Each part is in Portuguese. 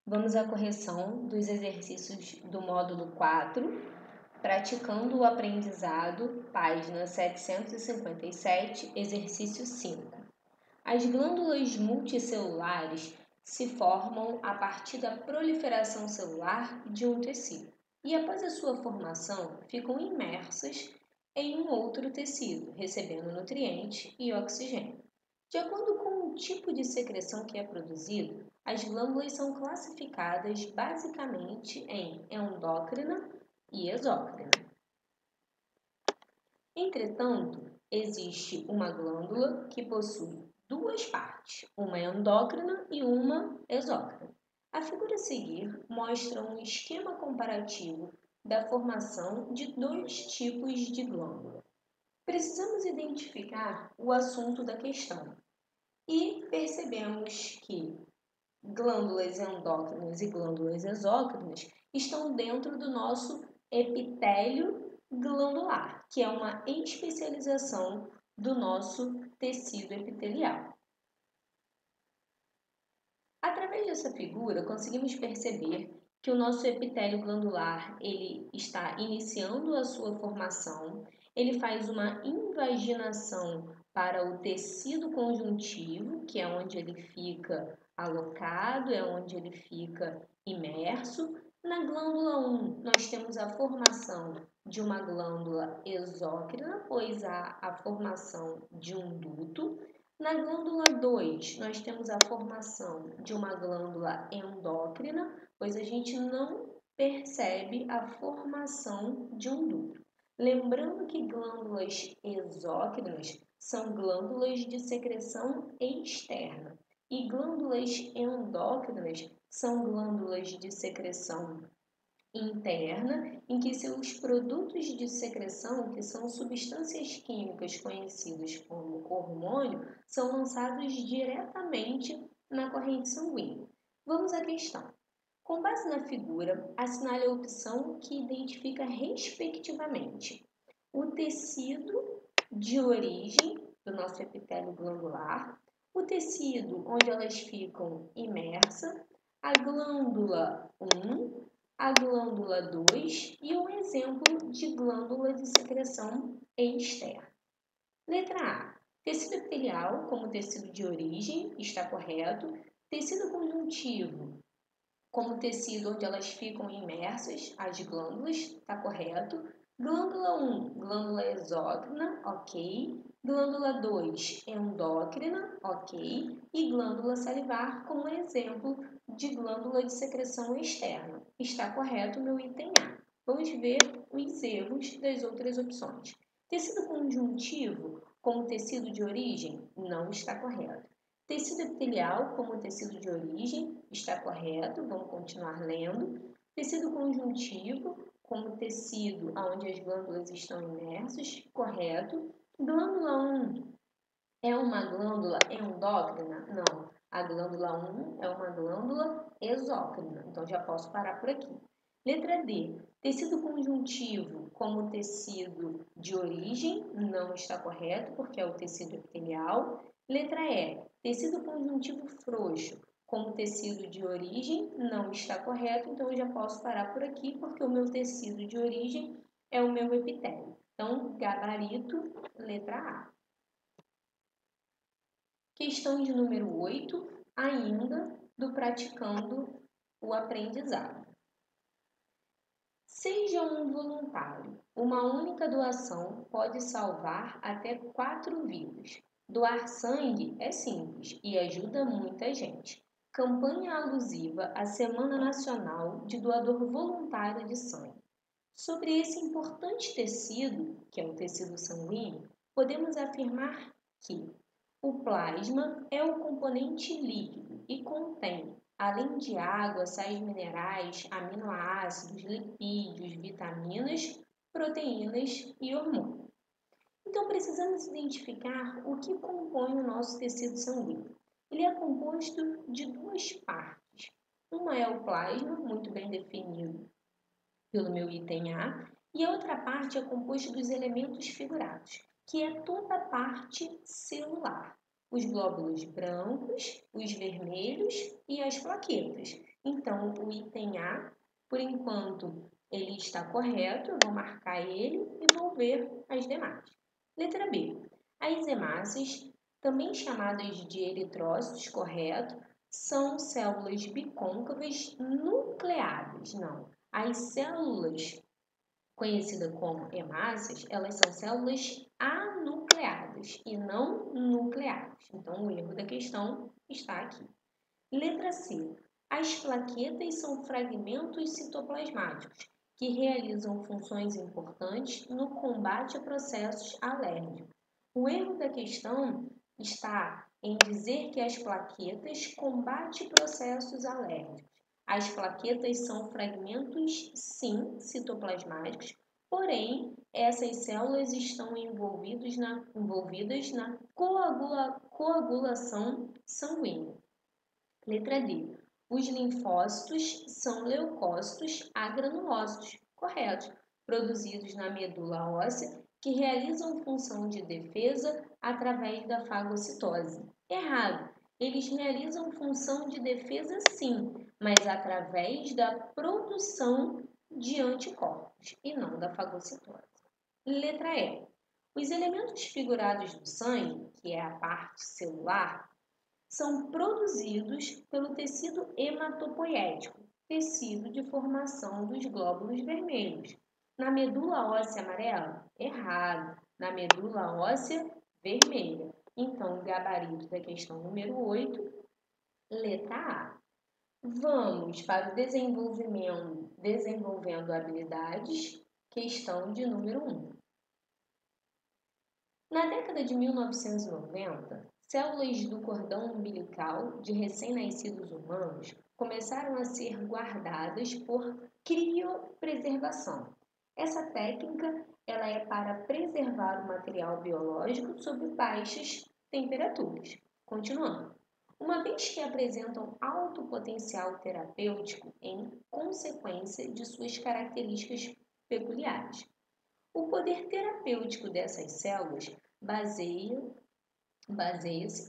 Vamos à correção dos exercícios do módulo 4, praticando o aprendizado, página 757, exercício 5. As glândulas multicelulares se formam a partir da proliferação celular de um tecido e, após a sua formação, ficam imersas em um outro tecido, recebendo nutrientes e oxigênio. De acordo com o tipo de secreção que é produzido, as glândulas são classificadas basicamente em endócrina e exócrina. Entretanto, existe uma glândula que possui duas partes, uma endócrina e uma exócrina. A figura a seguir mostra um esquema comparativo da formação de dois tipos de glândula. Precisamos identificar o assunto da questão e percebemos que glândulas endócrinas e glândulas exócrinas estão dentro do nosso epitélio glandular, que é uma especialização do nosso tecido epitelial. Através dessa figura, conseguimos perceber que o nosso epitélio glandular ele está iniciando a sua formação, ele faz uma invaginação para o tecido conjuntivo, que é onde ele fica alocado, é onde ele fica imerso. Na glândula 1, nós temos a formação de uma glândula exócrina, pois há a formação de um duto. Na glândula 2, nós temos a formação de uma glândula endócrina, pois a gente não percebe a formação de um duto. Lembrando que glândulas exócrinas são glândulas de secreção externa e glândulas endócrinas são glândulas de secreção interna, em que seus produtos de secreção, que são substâncias químicas conhecidas como hormônio, são lançados diretamente na corrente sanguínea. Vamos à questão. Com base na figura, assinale a opção que identifica respectivamente o tecido de origem do nosso epitélio glandular, o tecido onde elas ficam imersas, a glândula 1, a glândula 2 e um exemplo de glândula de secreção externa. Letra A. Tecido epitelial como tecido de origem, está correto. Tecido conjuntivo como tecido onde elas ficam imersas, as glândulas, está correto. Glândula 1, glândula exócrina, ok. Glândula 2, endócrina, ok. E glândula salivar como exemplo de glândula de secreção externa. Está correto o meu item A. Vamos ver os erros das outras opções. Tecido conjuntivo como tecido de origem não está correto. Tecido epitelial como tecido de origem está correto, vamos continuar lendo. Tecido conjuntivo como tecido onde as glândulas estão imersas, correto. Glândula 1 é uma glândula endócrina? Não. A glândula 1 é uma glândula exócrina, então já posso parar por aqui. Letra D. Tecido conjuntivo como tecido de origem não está correto, porque é o tecido epitelial. Letra E. Tecido conjuntivo frouxo como tecido de origem não está correto, então eu já posso parar por aqui, porque o meu tecido de origem é o meu epitélio. Então, gabarito, letra A. Questão de número 8, ainda do praticando o aprendizado. Seja um voluntário. Uma única doação pode salvar até 4 vidas. Doar sangue é simples e ajuda muita gente. Campanha alusiva à Semana Nacional de Doador Voluntário de Sangue. Sobre esse importante tecido, que é o tecido sanguíneo, podemos afirmar que o plasma é o componente líquido e contém, além de água, sais minerais, aminoácidos, lipídios, vitaminas, proteínas e hormônios. Então, precisamos identificar o que compõe o nosso tecido sanguíneo. Ele é composto de duas partes. Uma é o plasma, muito bem definido pelo meu item A, e a outra parte é composta dos elementos figurados, que é toda a parte celular. Os glóbulos brancos, os vermelhos e as plaquetas. Então, o item A, por enquanto, ele está correto, eu vou marcar ele e vou ver as demais. Letra B. As hemácias, também chamadas de eritrócitos, correto, são células bicôncavas nucleadas. Não, as células conhecidas como hemácias, elas são células anucleadas e não nucleadas. Então, o erro da questão está aqui. Letra C. As plaquetas são fragmentos citoplasmáticos que realizam funções importantes no combate a processos alérgicos. O erro da questão está em dizer que as plaquetas combatem processos alérgicos. As plaquetas são fragmentos, sim, citoplasmáticos, porém, essas células estão envolvidas na coagulação sanguínea. Letra D. Os linfócitos são leucócitos agranulócitos, correto, produzidos na medula óssea que realizam função de defesa através da fagocitose. Errado. Eles realizam função de defesa sim, mas através da produção de anticorpos e não da fagocitose. Letra E. Os elementos figurados do sangue, que é a parte celular, são produzidos pelo tecido hematopoético, tecido de formação dos glóbulos vermelhos. Na medula óssea amarela? Errado. Na medula óssea vermelha. Então, o gabarito da questão número 8, letra A. Vamos para o desenvolvendo habilidades, questão de número 1. Na década de 1990, células do cordão umbilical de recém-nascidos humanos começaram a ser guardadas por criopreservação. Essa técnica ela é para preservar o material biológico sob baixas temperaturas. Continuando. Uma vez que apresentam alto potencial terapêutico em consequência de suas características peculiares. O poder terapêutico dessas células baseia-se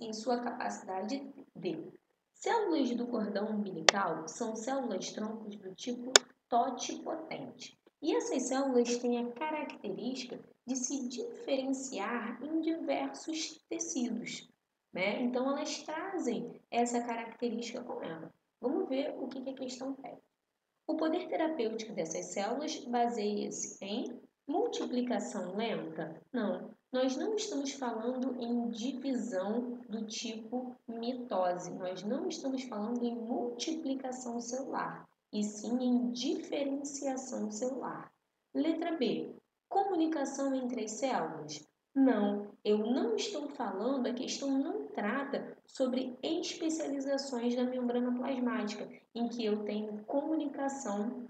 em sua capacidade de. Células do cordão umbilical são células-troncos do tipo totipotente. E essas células têm a característica de se diferenciar em diversos tecidos, né? Então, elas trazem essa característica com ela. Vamos ver o que a questão pede. O poder terapêutico dessas células baseia-se em multiplicação lenta? Não, nós não estamos falando em divisão do tipo mitose, nós não estamos falando em multiplicação celular, e sim em diferenciação celular. Letra B. Comunicação entre as células? Não, eu não estou falando, a questão não trata sobre especializações da membrana plasmática, em que eu tenho comunicação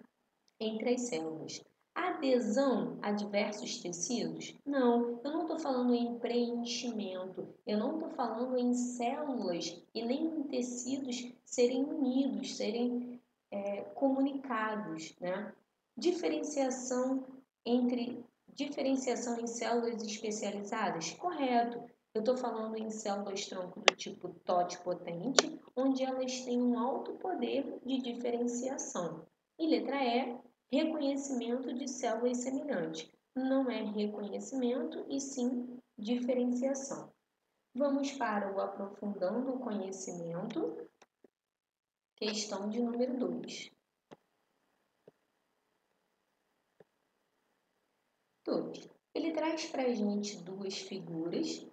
entre as células. Adesão a diversos tecidos? Não, eu não estou falando em preenchimento, eu não estou falando em células e nem em tecidos serem unidos, serem comunicados, né? Diferenciação em células especializadas? Correto. Eu estou falando em células-tronco do tipo totipotente, onde elas têm um alto poder de diferenciação. E letra E, reconhecimento de células semelhantes. Não é reconhecimento, e sim diferenciação. Vamos para o aprofundando o conhecimento, questão de número 2. 2. Ele traz para a gente duas figuras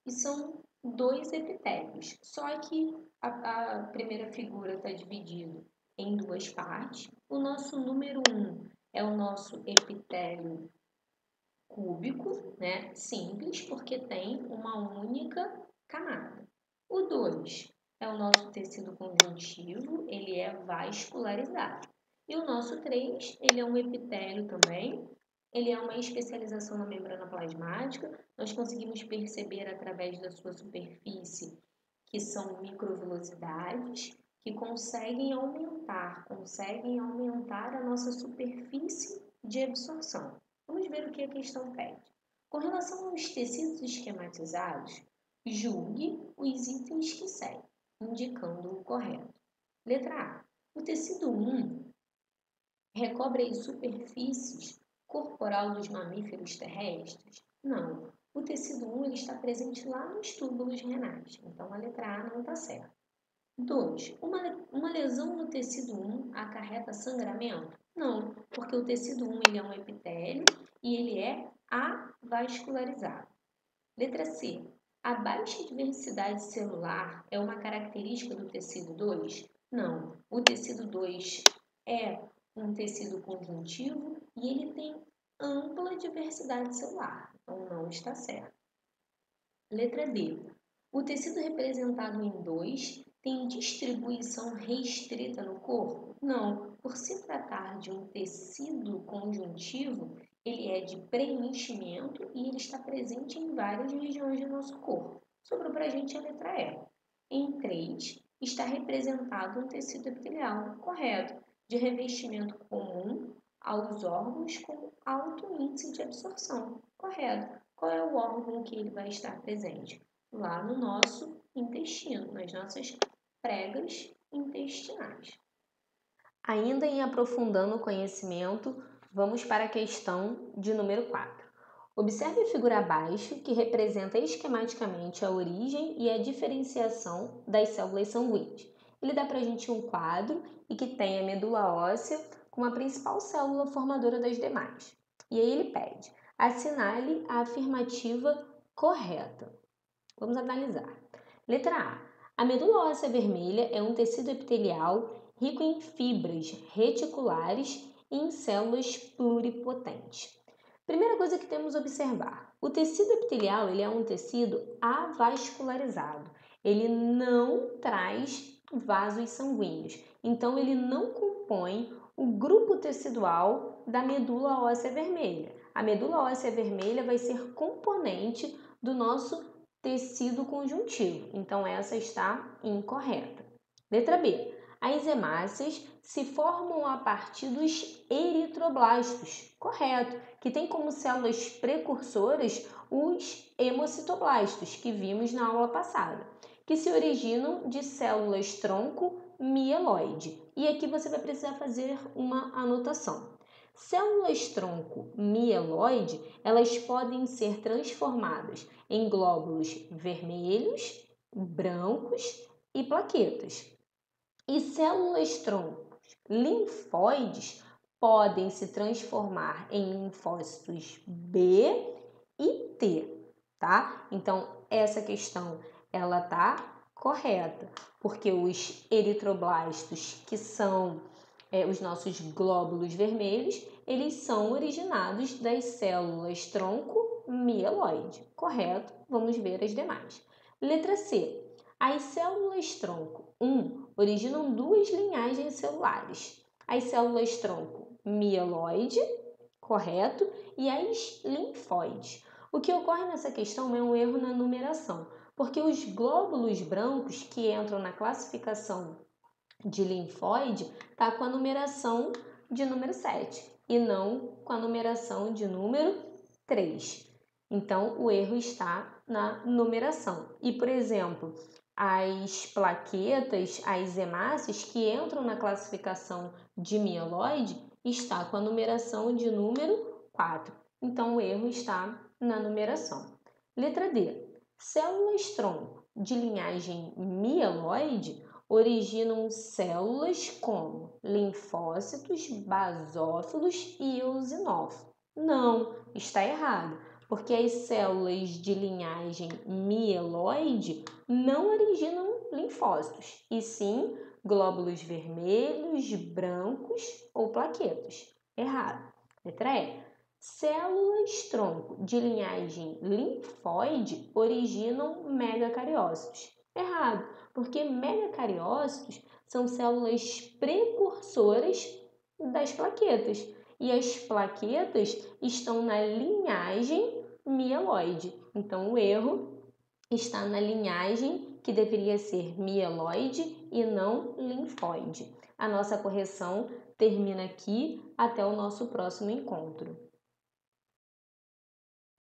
e são dois epitélios. Só que a primeira figura está dividida em duas partes. O nosso número 1 é o nosso epitélio cúbico, né? Simples, porque tem uma única camada. O 2 é o nosso tecido conjuntivo, ele é vascularizado. E o nosso 3, ele é um epitélio também, ele é uma especialização na membrana plasmática. Nós conseguimos perceber através da sua superfície que são microvilosidades que conseguem aumentar a nossa superfície de absorção. Vamos ver o que a questão pede. Com relação aos tecidos esquematizados, julgue os itens que seguem, indicando o correto. Letra A. O tecido 1 recobre as superfícies corporal dos mamíferos terrestres? Não. O tecido 1 ele está presente lá nos túbulos renais, então a letra A não está certa. 2. Uma lesão no tecido 1 acarreta sangramento? Não, porque o tecido 1 ele é um epitélio e ele é avascularizado. Letra C. A baixa diversidade celular é uma característica do tecido 2? Não. O tecido 2 é um tecido conjuntivo e ele tem ampla diversidade celular, então não está certo. Letra D. O tecido representado em 2 tem distribuição restrita no corpo? Não. Por se tratar de um tecido conjuntivo, ele é de preenchimento e ele está presente em várias regiões do nosso corpo. Sobrou para a gente a letra E. Em 3, está representado um tecido epitelial, correto, de revestimento comum aos órgãos com alto índice de absorção, correto. Qual é o órgão que ele vai estar presente? Lá no nosso intestino, nas nossas pregas intestinais. Ainda em aprofundando o conhecimento, vamos para a questão de número 4. Observe a figura abaixo, que representa esquematicamente a origem e a diferenciação das células sanguíneas. Ele dá para a gente um quadro e que tem a medula óssea como a principal célula formadora das demais. E aí ele pede: assinale a afirmativa correta. Vamos analisar. Letra A. A medula óssea vermelha é um tecido epitelial rico em fibras reticulares e em células pluripotentes. Primeira coisa que temos a observar: o tecido epitelial ele é um tecido avascularizado. Ele não traz vasos sanguíneos, então ele não compõe o grupo tecidual da medula óssea vermelha. A medula óssea vermelha vai ser componente do nosso tecido conjuntivo, então essa está incorreta. Letra B. As hemácias se formam a partir dos eritroblastos, correto, que tem como células precursoras os hemocitoblastos, que vimos na aula passada, que se originam de células tronco mieloide. E aqui você vai precisar fazer uma anotação. Células tronco mieloide, elas podem ser transformadas em glóbulos vermelhos, brancos e plaquetas. E células tronco linfóides podem se transformar em linfócitos B e T, tá? Então, essa questão, ela tá correta, porque os eritroblastos, que são os nossos glóbulos vermelhos, eles são originados das células tronco mieloide, correto? Vamos ver as demais. Letra C. As células tronco 1 originam duas linhagens celulares. As células tronco mieloide, correto? E as linfóides. O que ocorre nessa questão é um erro na numeração, porque os glóbulos brancos que entram na classificação de linfóide está com a numeração de número 7 e não com a numeração de número 3. Então, o erro está na numeração. E, por exemplo, as plaquetas, as hemácias que entram na classificação de mieloide está com a numeração de número 4. Então, o erro está na numeração. Letra D. Células tronco de linhagem mieloide originam células como linfócitos, basófilos e eosinófilos. Não, está errado, porque as células de linhagem mieloide não originam linfócitos, e sim glóbulos vermelhos, brancos ou plaquetas. Errado. Letra E. Células tronco de linhagem linfóide originam megacariócitos. Errado, porque megacariócitos são células precursoras das plaquetas e as plaquetas estão na linhagem mieloide. Então, o erro está na linhagem que deveria ser mieloide e não linfóide. A nossa correção termina aqui. Até o nosso próximo encontro.